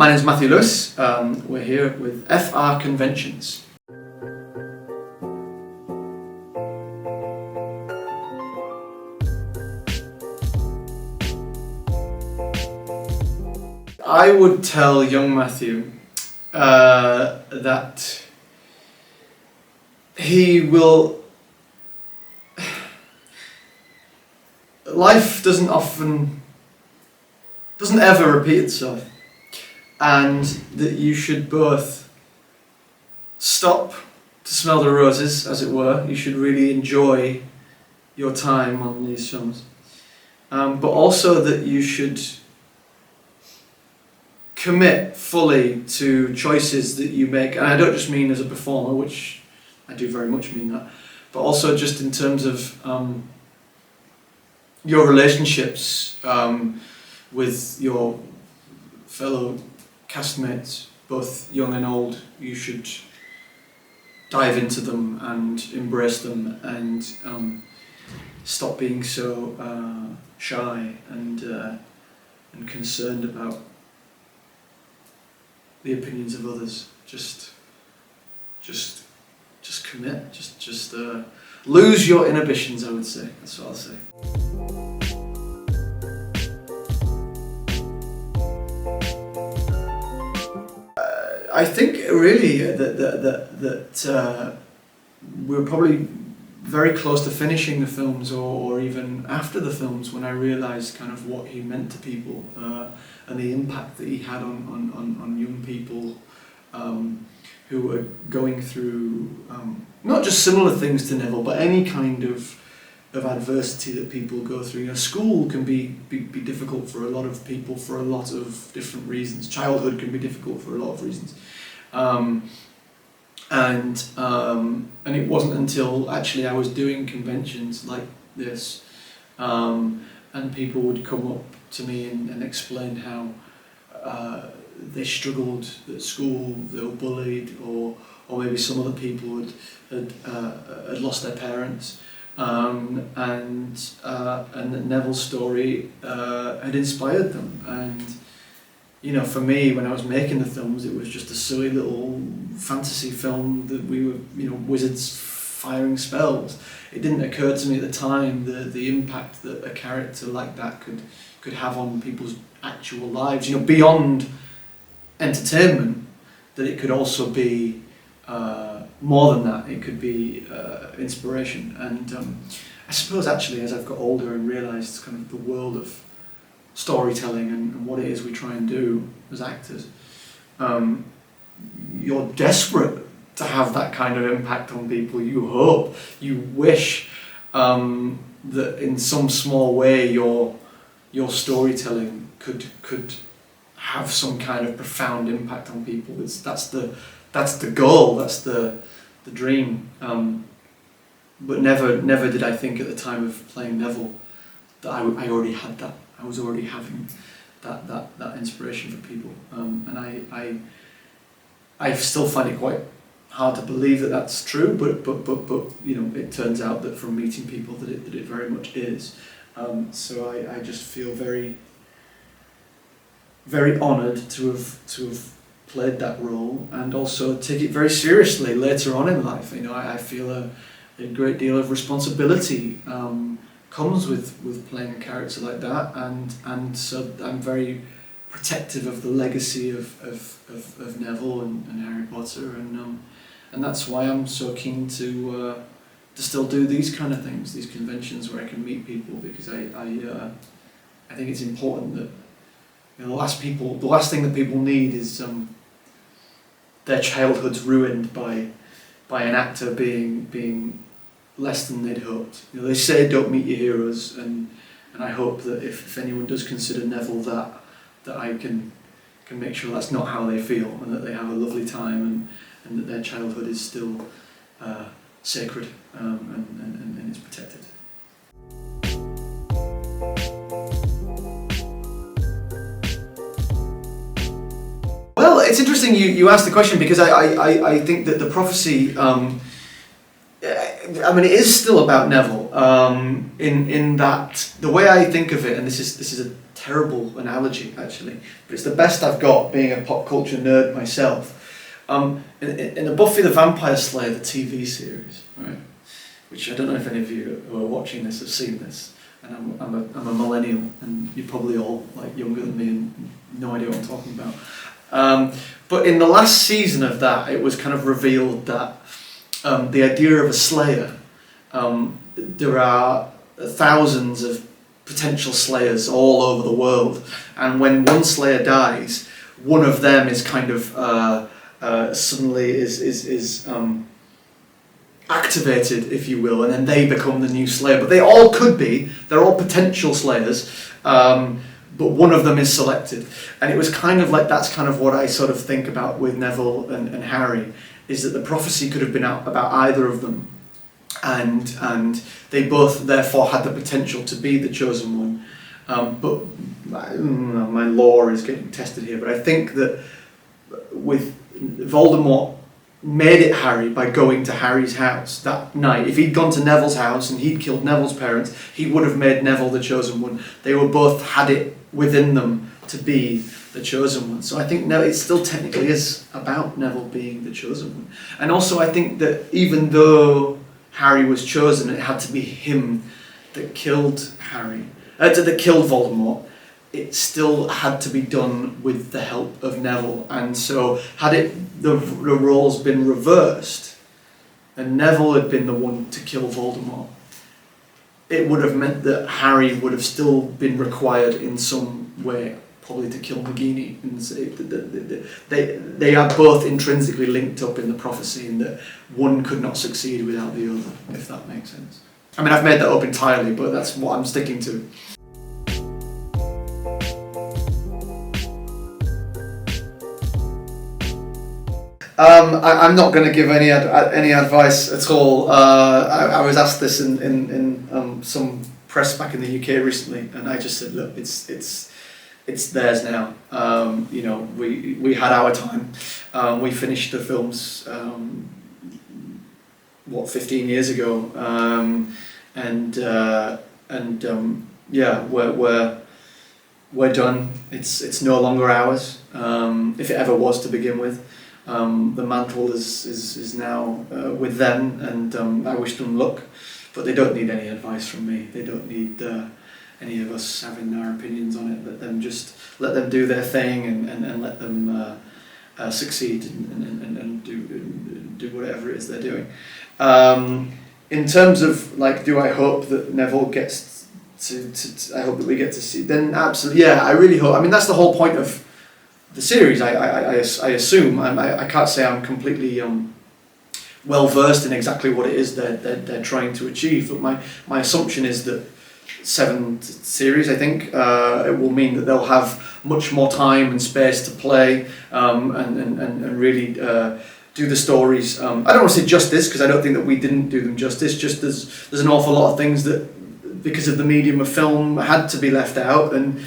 My name is Matthew Lewis. We're here with FR Conventions. I would tell young Matthew that he will. Life doesn't ever repeat itself. And that you should both stop to smell the roses, as it were. You should really enjoy your time on these films. But also that you should commit fully to choices that you make. And I don't just mean as a performer, which I do very much mean that, but also just in terms of your relationships with your fellow castmates, both young and old. You should dive into them and embrace them and stop being so shy and concerned about the opinions of others. Just commit. Just lose your inhibitions, I would say. That's what I'll say. I think really that we were probably very close to finishing the films or even after the films when I realised kind of what he meant to people and the impact that he had on young people who were going through not just similar things to Neville, but any kind of adversity that people go through. You know, school can be difficult for a lot of people for a lot of different reasons. Childhood can be difficult for a lot of reasons. And it wasn't until actually I was doing conventions like this and people would come up to me and explain how they struggled at school, they were bullied, or maybe some other people had lost their parents. And Neville's story had inspired them, and you know, for me, when I was making the films, it was just a silly little fantasy film that we were, you know, wizards firing spells. It didn't occur to me at the time the impact that a character like that could have on people's actual lives. You know, beyond entertainment, that it could also be more than that. It could be inspiration. And I suppose actually as I've got older and realised kind of the world of storytelling and what it is we try and do as actors, you're desperate to have that kind of impact on people. You hope, you wish that in some small way your storytelling could have some kind of profound impact on people. That's the goal, that's the dream. But never did I think at the time of playing Neville that I already had that. I was already having that inspiration for people. And I still find it quite hard to believe that that's true, but you know, it turns out that from meeting people that it very much is. So I just feel very, very honoured to have played that role, and also take it very seriously later on in life. You know, I feel a great deal of responsibility comes with playing a character like that, and so I'm very protective of the legacy of Neville and Harry Potter, and that's why I'm so keen to still do these kind of things, these conventions where I can meet people, because I think it's important that, you know, the last thing that people need is their childhood's ruined by an actor being less than they'd hoped. You know, they say don't meet your heroes, and I hope that if anyone does consider Neville that I can make sure that's not how they feel, and that they have a lovely time, and that their childhood is still sacred and is protected. Well, it's interesting you asked the question, because I think that the prophecy, I mean, it is still about Neville, in that the way I think of it, and this is a terrible analogy actually, but it's the best I've got being a pop culture nerd myself. In the Buffy the Vampire Slayer, the TV series, right, which I don't know if any of you who are watching this have seen this, and I'm a millennial, and you're probably all like younger than me and no idea what I'm talking about. But in the last season of that, it was kind of revealed that the idea of a Slayer, there are thousands of potential Slayers all over the world, and when one Slayer dies, one of them is kind of suddenly is activated, if you will, and then they become the new Slayer. But they all could be, they're all potential Slayers, but one of them is selected. And it was kind of like, that's kind of what I sort of think about with Neville and Harry, is that the prophecy could have been out about either of them, and they both therefore had the potential to be the chosen one. But my lore is getting tested here, but I think that with Voldemort made it Harry by going to Harry's house that night. If he'd gone to Neville's house and he'd killed Neville's parents, he would have made Neville the chosen one. They were both had it within them to be the chosen one. So I think it still technically is about Neville being the chosen one. And also I think that even though Harry was chosen, it had to be him that killed that killed Voldemort. It still had to be done with the help of Neville, and so had the roles been reversed, and Neville had been the one to kill Voldemort, it would have meant that Harry would have still been required in some way, probably to kill Nagini. And they are both intrinsically linked up in the prophecy, in that one could not succeed without the other, if that makes sense. I mean, I've made that up entirely, but that's what I'm sticking to. I'm not going to give any advice at all. I was asked this in some press back in the UK recently, and I just said, look, it's theirs now. We had our time. We finished the films 15 years ago, we're done. It's no longer ours. If it ever was to begin with. The mantle is now with them, and I wish them luck, but they don't need any advice from me. They don't need any of us having our opinions on it. Let them do their thing, and let them succeed and do whatever it is they're doing. In terms of do I hope that Neville gets to I hope that we get to see, then absolutely, yeah, I really hope. I mean, that's the whole point of the series. I assume. I can't say I'm completely well versed in exactly what it is they're trying to achieve, but my assumption is that 7 series, I think, it will mean that they'll have much more time and space to play and really do the stories. I don't want to say justice, because I don't think that we didn't do them justice. Just there's an awful lot of things that, because of the medium of film, had to be left out, and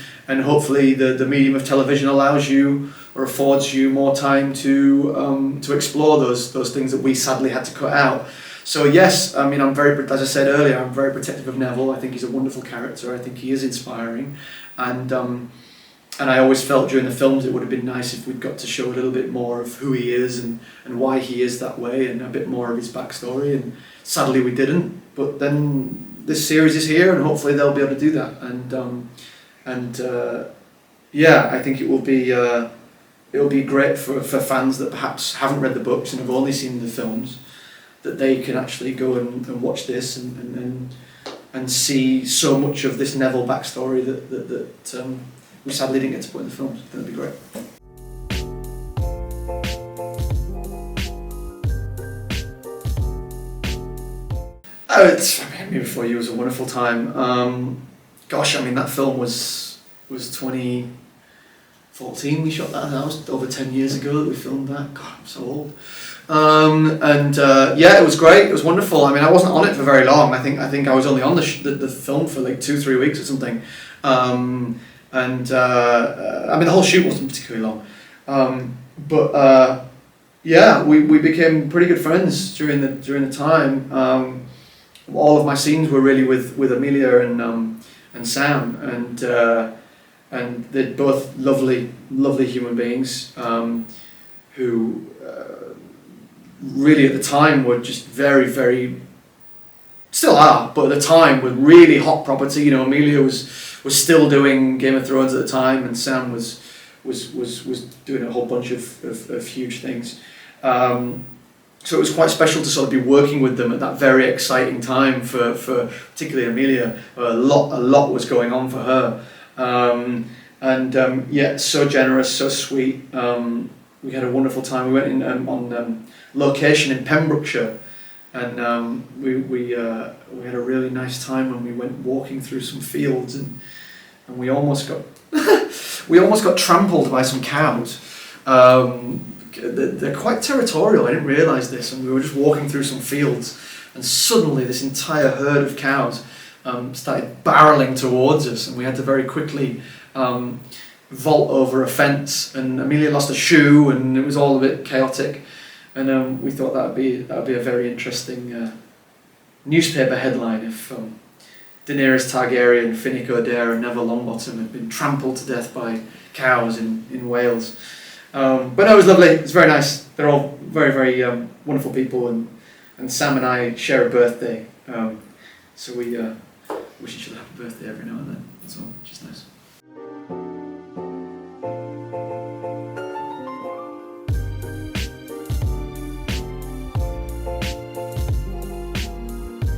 hopefully the medium of television allows you or affords you more time to explore those things that we sadly had to cut out. So yes, I mean, as I said earlier, I'm very protective of Neville. I think he's a wonderful character. I think he is inspiring, and I always felt during the films it would have been nice if we'd got to show a little bit more of who he is and why he is that way, and a bit more of his backstory. And sadly we didn't. But then this series is here, and hopefully they'll be able to do that. I think it will be great for fans that perhaps haven't read the books and have only seen the films, that they can actually go and watch this and see so much of this Neville backstory that we sadly didn't get to put in the films. That'd be great. Before You was a wonderful time. That film was 2014 we shot that. That was over 10 years ago that we filmed that. God, I'm so old. It was great. It was wonderful. I mean, I wasn't on it for very long. I think I was only on the film for 2-3 weeks or something. The whole shoot wasn't particularly long. We became pretty good friends during the time. All of my scenes were really with Amelia and Sam, and they're both lovely human beings, who really at the time were just very, still are, but at the time were really hot property. You know, Amelia was still doing Game of Thrones at the time, and Sam was doing a whole bunch of huge things. So it was quite special to sort of be working with them at that very exciting time for particularly Amelia. A lot was going on for her, yeah, so generous, so sweet. We had a wonderful time. We went in on location in Pembrokeshire, and we had a really nice time when we went walking through some fields, and we almost got trampled by some cows. They're quite territorial. I didn't realise this, and we were just walking through some fields, and suddenly this entire herd of cows started barreling towards us, and we had to very quickly vault over a fence, and Amelia lost a shoe, and it was all a bit chaotic, and we thought that would be a very interesting newspaper headline if Daenerys Targaryen, Finnick Odair and Neville Longbottom had been trampled to death by cows in Wales. But no, it was lovely. It was very nice. They're all very wonderful people, and Sam and I share a birthday, so we wish each other happy birthday every now and then, so which is nice.